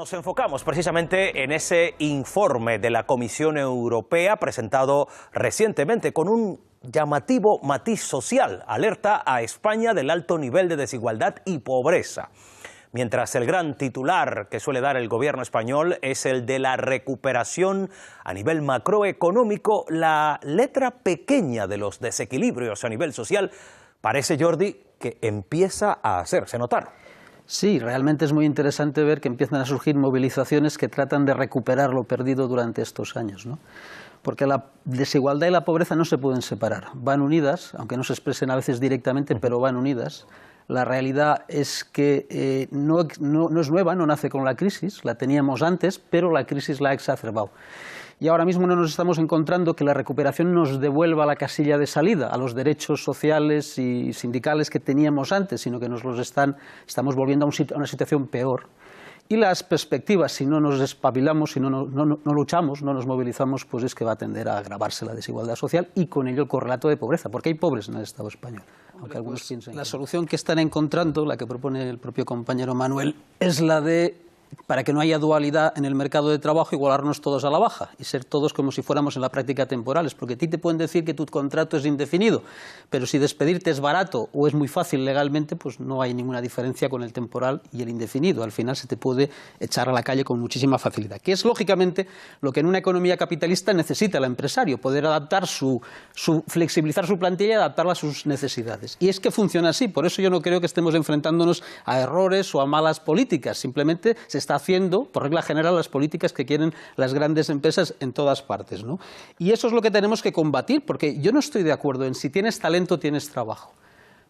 Nos enfocamos precisamente en ese informe de la Comisión Europea presentado recientemente con un llamativo matiz social. Alerta a España del alto nivel de desigualdad y pobreza. Mientras el gran titular que suele dar el gobierno español es el de la recuperación a nivel macroeconómico, la letra pequeña de los desequilibrios a nivel social parece, Jordi, que empieza a hacerse notar. Sí, realmente es muy interesante ver que empiezan a surgir movilizaciones que tratan de recuperar lo perdido durante estos años, ¿no? Porque la desigualdad y la pobreza no se pueden separar, van unidas, aunque no se expresen a veces directamente, pero van unidas. La realidad es que no es nueva, no nace con la crisis, la teníamos antes, pero la crisis la ha exacerbado. Y ahora mismo no nos estamos encontrando que la recuperación nos devuelva a la casilla de salida, a los derechos sociales y sindicales que teníamos antes, sino que nos los estamos volviendo a una situación peor. Y las perspectivas, si no nos espabilamos, si no luchamos, no nos movilizamos, pues es que va a tender a agravarse la desigualdad social y con ello el correlato de pobreza, porque hay pobres en el Estado español. Aunque algunos piensen la solución que están encontrando, la que propone el propio compañero Manuel, es la de, para que no haya dualidad en el mercado de trabajo, igualarnos todos a la baja y ser todos como si fuéramos en la práctica temporales, porque a ti te pueden decir que tu contrato es indefinido, pero si despedirte es barato o es muy fácil legalmente, pues no hay ninguna diferencia con el temporal y el indefinido. Al final se te puede echar a la calle con muchísima facilidad, que es lógicamente lo que en una economía capitalista necesita el empresario, poder adaptar flexibilizar su plantilla y adaptarla a sus necesidades. Y es que funciona así, por eso yo no creo que estemos enfrentándonos a errores o a malas políticas, simplemente se está haciendo, por regla general, las políticas que quieren las grandes empresas en todas partes, ¿no? Y eso es lo que tenemos que combatir, porque yo no estoy de acuerdo en si tienes talento, tienes trabajo.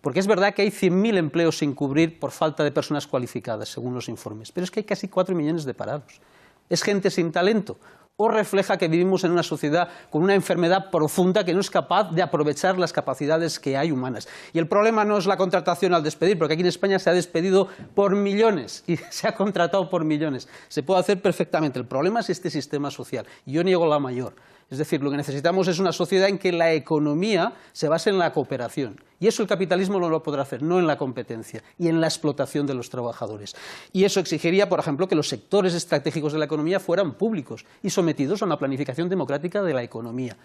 Porque es verdad que hay 100.000 empleos sin cubrir por falta de personas cualificadas, según los informes, pero es que hay casi 4 millones de parados. ¿Es gente sin talento? ¿O refleja que vivimos en una sociedad con una enfermedad profunda que no es capaz de aprovechar las capacidades que hay humanas? Y el problema no es la contratación al despedir, porque aquí en España se ha despedido por millones y se ha contratado por millones. Se puede hacer perfectamente. El problema es este sistema social. Y yo niego la mayor. Es decir, lo que necesitamos es una sociedad en que la economía se base en la cooperación. Y eso el capitalismo no lo podrá hacer, no en la competencia y en la explotación de los trabajadores. Y eso exigiría, por ejemplo, que los sectores estratégicos de la economía fueran públicos y sometidos a una planificación democrática de la economía.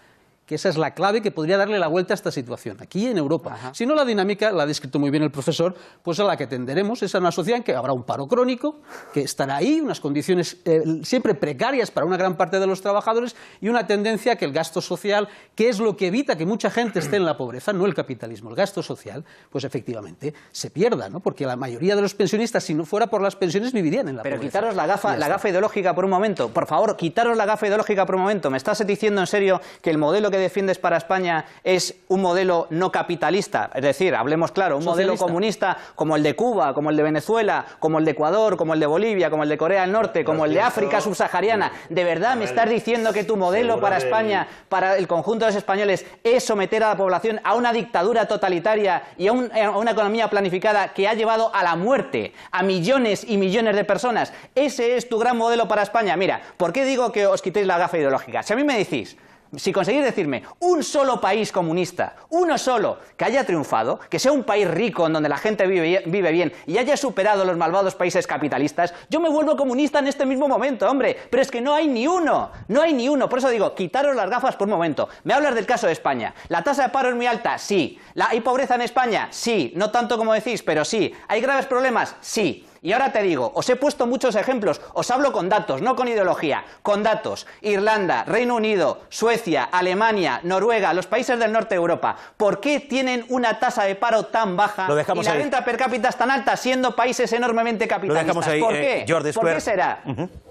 Que esa es la clave que podría darle la vuelta a esta situación, aquí en Europa. Ajá. Si no, la dinámica, la ha descrito muy bien el profesor, pues a la que tenderemos es a una sociedad en que habrá un paro crónico, que estará ahí, unas condiciones siempre precarias para una gran parte de los trabajadores y una tendencia a que el gasto social, que es lo que evita que mucha gente esté en la pobreza, no el capitalismo, el gasto social, pues efectivamente se pierda, ¿no? Porque la mayoría de los pensionistas, si no fuera por las pensiones, vivirían en la pobreza. Pero quitaros la gafa ideológica por un momento, por favor, quitaros la gafa ideológica por un momento. ¿Me estás diciendo en serio que el modelo que defiendes para España es un modelo no capitalista? Es decir, hablemos claro, un modelo comunista como el de Cuba, como el de Venezuela, como el de Ecuador, como el de Bolivia, como el de Corea del Norte, como el de África subsahariana. ¿De verdad me estás diciendo que tu modelo para España, para el conjunto de los españoles, es someter a la población a una dictadura totalitaria y a una economía planificada que ha llevado a la muerte a millones y millones de personas? ¿Ese es tu gran modelo para España? Mira, ¿por qué digo que os quitéis la gafa ideológica? Si a mí me decís, si conseguís decirme un solo país comunista, uno solo, que haya triunfado, que sea un país rico en donde la gente vive bien y haya superado los malvados países capitalistas, yo me vuelvo comunista en este mismo momento, hombre. Pero es que no hay ni uno, no hay ni uno. Por eso digo, quitaros las gafas por un momento. Me hablas del caso de España. ¿La tasa de paro es muy alta? Sí. ¿Hay pobreza en España? Sí. No tanto como decís, pero sí. ¿Hay graves problemas? Sí. Y ahora te digo, os he puesto muchos ejemplos, os hablo con datos, no con ideología, con datos. Irlanda, Reino Unido, Suecia, Alemania, Noruega, los países del norte de Europa, ¿por qué tienen una tasa de paro tan baja y la renta per cápita es tan alta, siendo países enormemente capitalistas? ¿Por qué? ¿Por qué será?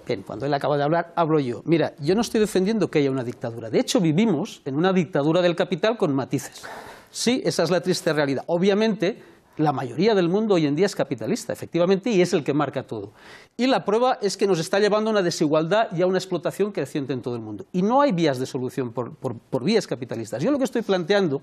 Bien, cuando él acaba de hablar, hablo yo. Mira, yo no estoy defendiendo que haya una dictadura. De hecho, vivimos en una dictadura del capital con matices. Sí, esa es la triste realidad. Obviamente, la mayoría del mundo hoy en día es capitalista, efectivamente, y es el que marca todo. Y la prueba es que nos está llevando a una desigualdad y a una explotación creciente en todo el mundo. Y no hay vías de solución por vías capitalistas. Yo lo que estoy planteando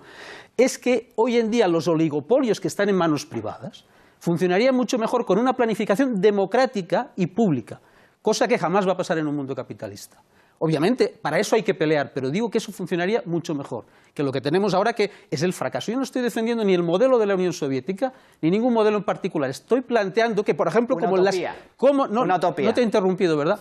es que hoy en día los oligopolios que están en manos privadas funcionarían mucho mejor con una planificación democrática y pública, cosa que jamás va a pasar en un mundo capitalista. Obviamente, para eso hay que pelear, pero digo que eso funcionaría mucho mejor que lo que tenemos ahora, que es el fracaso. Yo no estoy defendiendo ni el modelo de la Unión Soviética, ni ningún modelo en particular. Estoy planteando que, por ejemplo, una como utopía. Una utopía. No te he interrumpido, ¿verdad?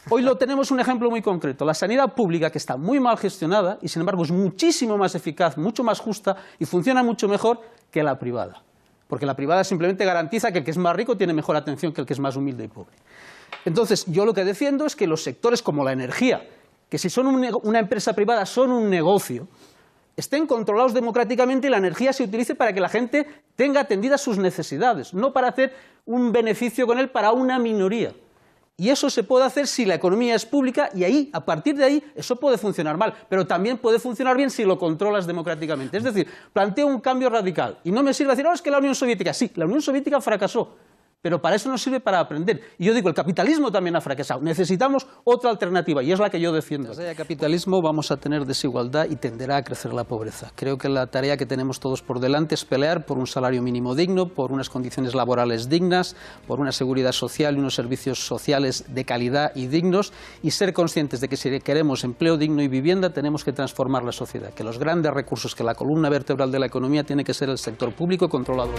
Hoy tenemos un ejemplo muy concreto. La sanidad pública, que está muy mal gestionada y, sin embargo, es muchísimo más eficaz, mucho más justa y funciona mucho mejor que la privada. Porque la privada simplemente garantiza que el que es más rico tiene mejor atención que el que es más humilde y pobre. Entonces, yo lo que defiendo es que los sectores como la energía, que si son una empresa privada son un negocio, estén controlados democráticamente y la energía se utilice para que la gente tenga atendidas sus necesidades, no para hacer un beneficio con él para una minoría. Y eso se puede hacer si la economía es pública y ahí, a partir de ahí, eso puede funcionar mal, pero también puede funcionar bien si lo controlas democráticamente. Es decir, planteo un cambio radical y no me sirve decir, es que la Unión Soviética, sí, la Unión Soviética fracasó, pero para eso nos sirve para aprender. Y yo digo, el capitalismo también ha fracasado. Necesitamos otra alternativa y es la que yo defiendo. Si haya capitalismo vamos a tener desigualdad y tenderá a crecer la pobreza. Creo que la tarea que tenemos todos por delante es pelear por un salario mínimo digno, por unas condiciones laborales dignas, por una seguridad social y unos servicios sociales de calidad y dignos, y ser conscientes de que si queremos empleo digno y vivienda tenemos que transformar la sociedad, que los grandes recursos, que la columna vertebral de la economía tiene que ser el sector público controlado.